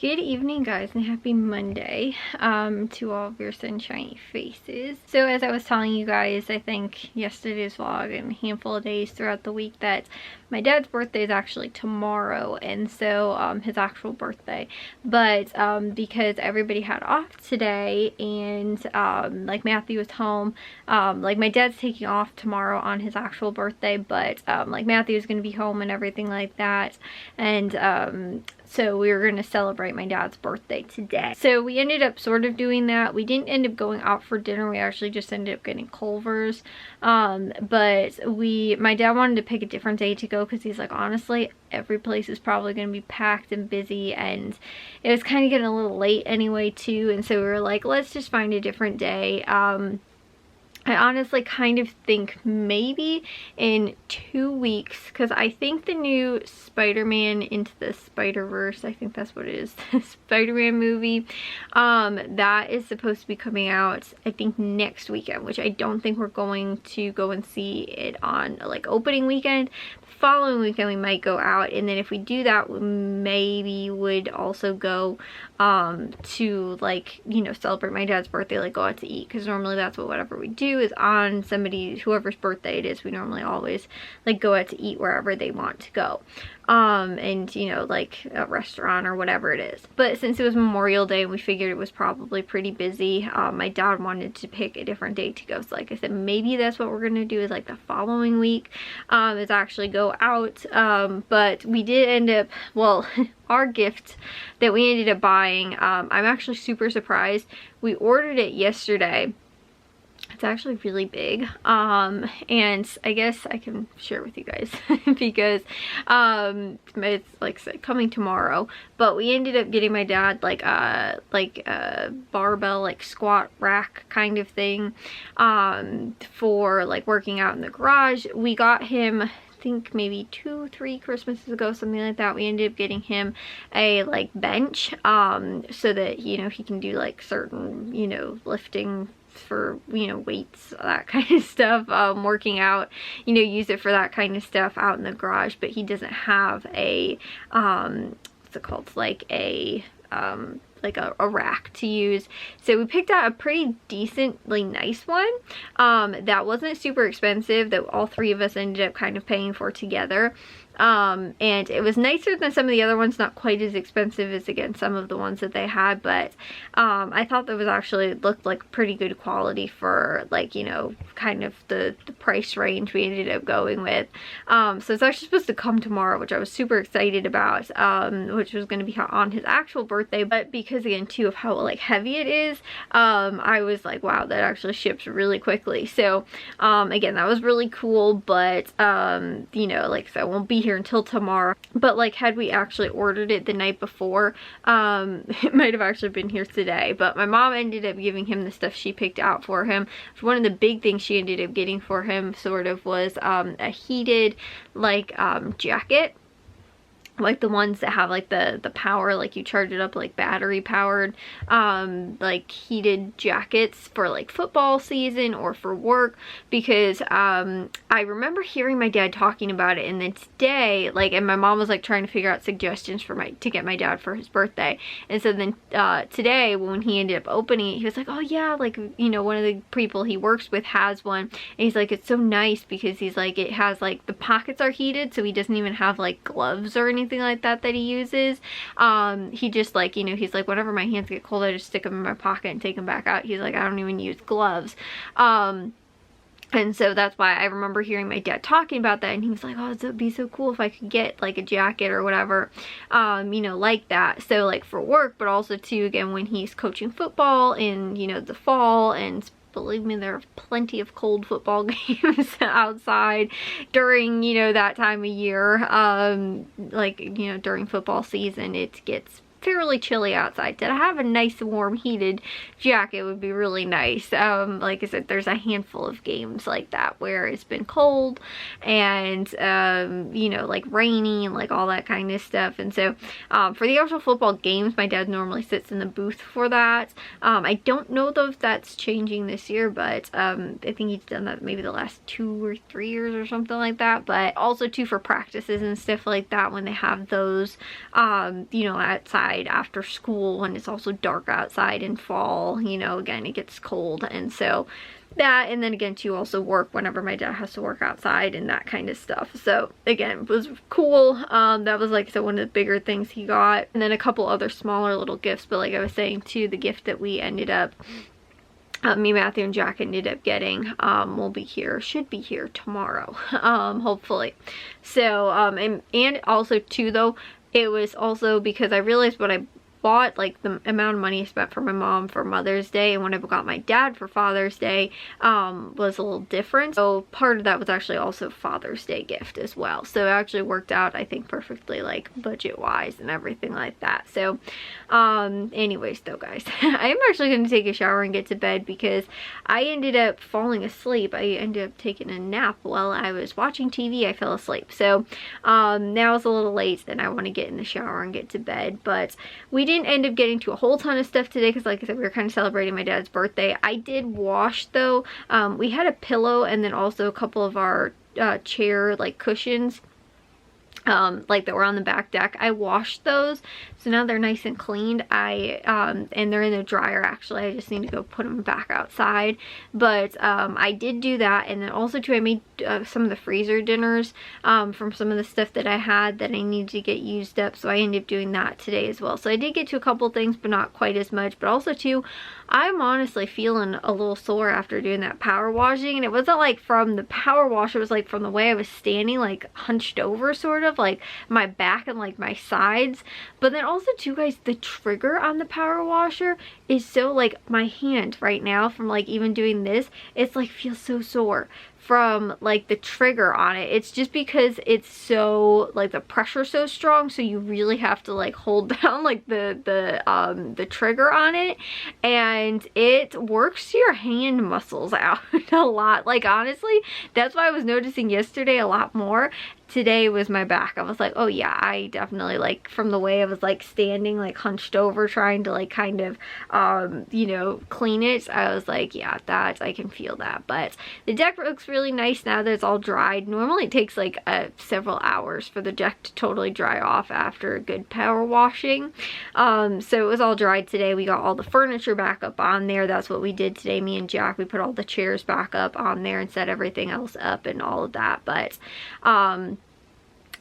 Good evening, guys, and happy Monday to all of your sunshiny faces. So as I was telling you guys, I think yesterday's vlog and a handful of days throughout the week, that my dad's birthday is actually tomorrow, and so his actual birthday, but because everybody had off today and like Matthew was home, like my dad's taking off tomorrow on his actual birthday, but like Matthew is going to be home and everything like that, and so we were going to celebrate my dad's birthday today. So we ended up sort of doing that. We didn't end up going out for dinner. We actually just ended up getting Culver's. But my dad wanted to pick a different day to go because he's like, honestly, every place is probably going to be packed and busy, and it was kind of getting a little late anyway too. And so we were like, let's just find a different day. I honestly kind of think maybe in 2 weeks, because I think the new Spider-Man Into the Spider-Verse, I think that's what it is, the Spider-Man movie, that is supposed to be coming out, I think, next weekend, which I don't think we're going to go and see it on like opening weekend. The following weekend we might go out, and then if we do that, we maybe would also go to, like, you know, celebrate my dad's birthday, like go out to eat, because normally that's what whatever we do is on whoever's birthday it is, we normally always like go out to eat wherever they want to go, and you know, like a restaurant or whatever it is. But since it was Memorial Day and we figured it was probably pretty busy, my dad wanted to pick a different date to go, so like I said, maybe that's what we're gonna do, is like the following week is actually go out. But we did end up, well, our gift that we ended up buying, I'm actually super surprised. We ordered it yesterday. It's actually really big, and I guess I can share with you guys because it's like coming tomorrow. But we ended up getting my dad like a barbell, like squat rack kind of thing, for like working out in the garage. We got him, I think maybe 2-3 Christmases ago, something like that. We ended up getting him a like bench, so that, you know, he can do like certain, you know, lifting for, you know, weights, that kind of stuff, working out, you know, use it for that kind of stuff out in the garage. But he doesn't have a what's it called, like a rack to use. So we picked out a pretty decently nice one that wasn't super expensive, that all three of us ended up kind of paying for together. And it was nicer than some of the other ones, not quite as expensive as, again, some of the ones that they had, but I thought that was actually looked like pretty good quality for, like, you know, kind of the price range we ended up going with. So it's actually supposed to come tomorrow, which I was super excited about, which was going to be on his actual birthday. But because, again, too, of how like heavy it is, I was like, wow, that actually ships really quickly. So again, that was really cool. But you know, like I said, I won't be here until tomorrow. But like, had we actually ordered it the night before, it might have actually been here today. But my mom ended up giving him the stuff she picked out for him. One of the big things she ended up getting for him sort of was a heated like jacket, like the ones that have like the power, like you charge it up, like battery powered, like heated jackets for like football season or for work. Because I remember hearing my dad talking about it, and then today, like, and my mom was like trying to figure out suggestions for to get my dad for his birthday. And so then today, when he ended up opening it, he was like, oh yeah, like, you know, one of the people he works with has one, and he's like, it's so nice because he's like, it has like the pockets are heated, so he doesn't even have like gloves or anything like that he uses. He just, like, you know, he's like, whenever my hands get cold, I just stick them in my pocket and take them back out. He's like, I don't even use gloves. And so that's why I remember hearing my dad talking about that, and he was like, oh, it would be so cool if I could get like a jacket or whatever, you know, like that. So like for work, but also too, again, when he's coaching football in, you know, the fall. And believe me, there are plenty of cold football games outside during, you know, that time of year. Like, you know, during football season, it gets fairly chilly outside. To have a nice warm heated jacket would be really nice. Like I said, there's a handful of games like that where it's been cold and you know, like rainy and like all that kind of stuff. And so for the actual football games, my dad normally sits in the booth for that. I don't know though if that's changing this year, but I think he's done that maybe the last 2 or 3 years or something like that. But also too for practices and stuff like that, when they have those you know, outside outside after school when it's also dark outside in fall. You know, again, it gets cold, and so that, and then again too, also work whenever my dad has to work outside and that kind of stuff. So again, it was cool. That was, like I said, one of the bigger things he got, and then a couple other smaller little gifts. But like I was saying too, the gift that we ended up me, Matthew, and Jack ended up getting will be here, should be here tomorrow, hopefully. So and also too though, it was also because I realized what I bought, like the amount of money I spent for my mom for Mother's Day and when I got my dad for Father's Day was a little different. So part of that was actually also Father's Day gift as well. So it actually worked out, I think, perfectly, like budget wise and everything like that. So anyways though, guys, I am actually going to take a shower and get to bed because I ended up falling asleep. I ended up taking a nap while I was watching TV. I fell asleep. So now it's a little late and I want to get in the shower and get to bed. But we didn't end up getting to a whole ton of stuff today because, like I said, we were kind of celebrating my dad's birthday. I did wash though. We had a pillow and then also a couple of our chair like cushions like that were on the back deck. I washed those, so now they're nice and cleaned. And they're in the dryer actually. I just need to go put them back outside. But I did do that, and then also too I made some of the freezer dinners from some of the stuff that I had that I needed to get used up, so I ended up doing that today as well. So I did get to a couple things, but not quite as much. But also too, I'm honestly feeling a little sore after doing that power washing, and it wasn't like from the power wash, it was like from the way I was standing, like hunched over sort of, like my back and like my sides. But then also too, guys, the trigger on the power washer is so, like, my hand right now from like even doing this, it's like feels so sore from like the trigger on it. It's just because it's so, like, the pressure so strong, so you really have to like hold down like the trigger on it, and it works your hand muscles out a lot. Like, honestly, that's why I was noticing yesterday a lot more. Today was my back. I was like, oh yeah, I definitely, like, from the way I was like standing like hunched over trying to like kind of you know, clean it, I was like, yeah, that I can feel that. But the deck looks really nice now that it's all dried. Normally it takes like several hours for the deck to totally dry off after a good power washing. So it was all dried today. We got all the furniture back up on there. That's what we did today, me and Jack. We put all the chairs back up on there and set everything else up and all of that. But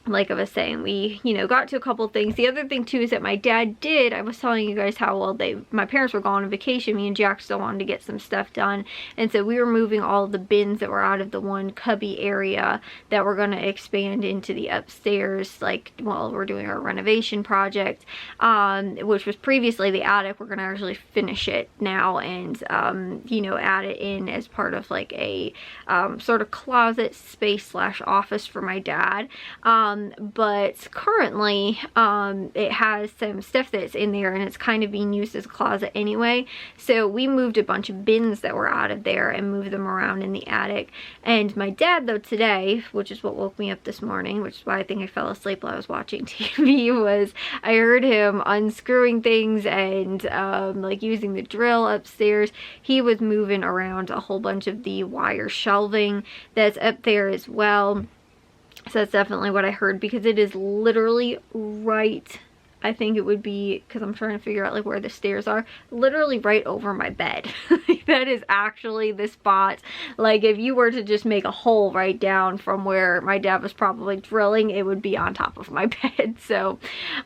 like I was saying, we, you know, got to a couple things. The other thing too is that my dad did, I was telling you guys how, well, my parents were gone on vacation. Me and Jack still wanted to get some stuff done, and so we were moving all of the bins that were out of the one cubby area that we're going to expand into the upstairs, like, well, we're doing our renovation project, which was previously the attic. We're going to actually finish it now and you know, add it in as part of like a sort of closet space slash office for my dad. But currently it has some stuff that's in there and it's kind of being used as a closet anyway, so we moved a bunch of bins that were out of there and moved them around in the attic. And my dad though today, which is what woke me up this morning, which is why I think I fell asleep while I was watching TV, was I heard him unscrewing things and like using the drill upstairs. He was moving around a whole bunch of the wire shelving that's up there as well. So that's definitely what I heard, because it is literally right, I think it would be, because I'm trying to figure out like where the stairs are, literally right over my bed. That is actually the spot. Like, if you were to just make a hole right down from where my dad was probably drilling, it would be on top of my bed. So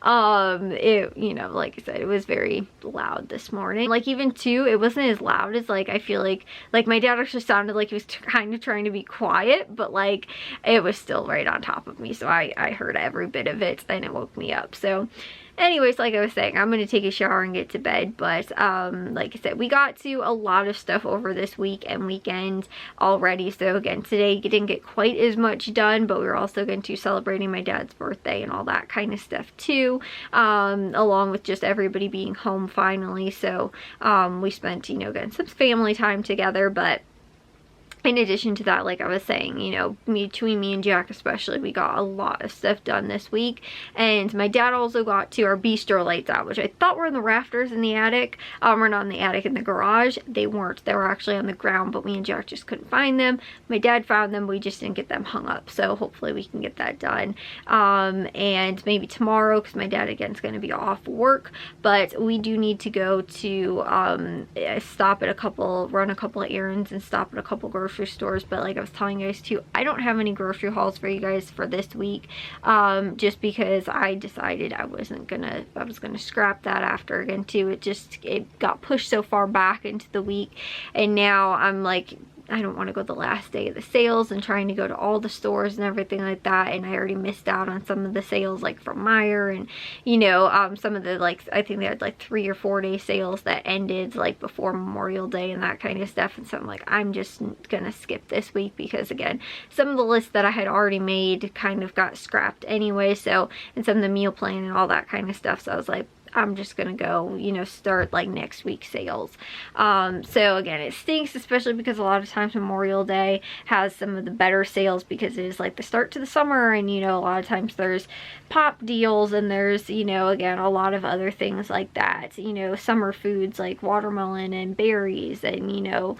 it, you know, like I said, it was very loud this morning. Like, even too, it wasn't as loud as, like, I feel like my dad actually sounded like he was kind of trying to be quiet, but like it was still right on top of me, so I heard every bit of it and it woke me up. So anyways, like I was saying, I'm going to take a shower and get to bed. But like I said, we got to a lot of stuff over this week and weekend already. So again, today didn't get quite as much done, but we were also going to celebrating my dad's birthday and all that kind of stuff too, along with just everybody being home finally. So we spent, you know, again, some family time together. But in addition to that, like I was saying, you know, between me and Jack especially, we got a lot of stuff done this week. And my dad also got to our bistro lights out, which I thought were in the rafters in the attic. Or not in the attic, in the garage. They weren't. They were actually on the ground, but me and Jack just couldn't find them. My dad found them, we just didn't get them hung up. So hopefully we can get that done. And maybe tomorrow, because my dad again is going to be off work. But we do need to go to stop at run a couple of errands and stop at a couple grocery stores. But like I was telling you guys too, I don't have any grocery hauls for you guys for this week, just because I decided I was gonna scrap that after again too. It got pushed so far back into the week, and now I'm like, I don't want to go the last day of the sales and trying to go to all the stores and everything like that, and I already missed out on some of the sales like from Meijer, and you know, some of the, like, I think they had like 3 or 4 day sales that ended like before Memorial Day and that kind of stuff. And so I'm like, I'm just gonna skip this week, because again, some of the lists that I had already made kind of got scrapped anyway, so, and some of the meal plan and all that kind of stuff. So I was like, I'm just gonna go, you know, start like next week's sales. So again, it stinks, especially because a lot of times Memorial Day has some of the better sales, because it is like the start to the summer, and you know, a lot of times there's pop deals, and there's, you know, again, a lot of other things like that, you know, summer foods like watermelon and berries, and you know,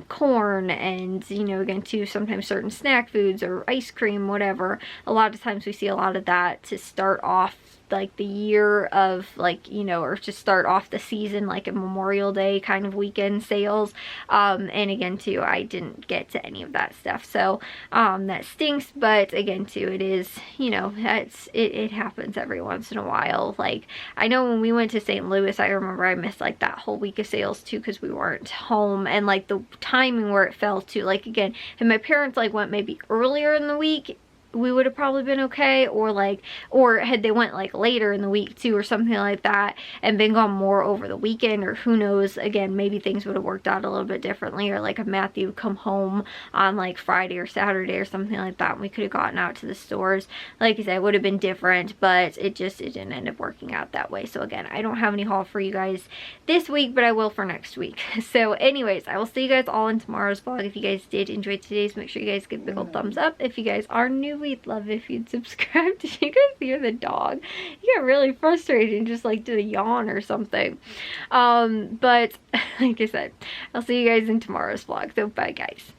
corn, and you know, again too, sometimes certain snack foods or ice cream, whatever. A lot of times we see a lot of that to start off like the year of, like, you know, or to start off the season, like a Memorial Day kind of weekend sales. And again too, I didn't get to any of that stuff, so that stinks. But again too, it is, you know, it happens every once in a while. Like, I know when we went to St. Louis, I remember I missed like that whole week of sales too, because we weren't home, and like the timing where it fell to, like, again, and my parents like went maybe earlier in the week, we would have probably been okay, or like, or had they went like later in the week too, or something like that, and been gone more over the weekend, or who knows, again, maybe things would have worked out a little bit differently, or like if Matthew would come home on like Friday or Saturday or something like that, and we could have gotten out to the stores, like I said, it would have been different. But it didn't end up working out that way. So again, I don't have any haul for you guys this week, but I will for next week. So anyways, I will see you guys all in tomorrow's vlog. If you guys did enjoy today's, make sure you guys give a big old thumbs up. If you guys are new, we'd love if you'd subscribe. Did you guys hear the dog? You got really frustrated and just like did a yawn or something. But like I said, I'll see you guys in tomorrow's vlog. So bye guys.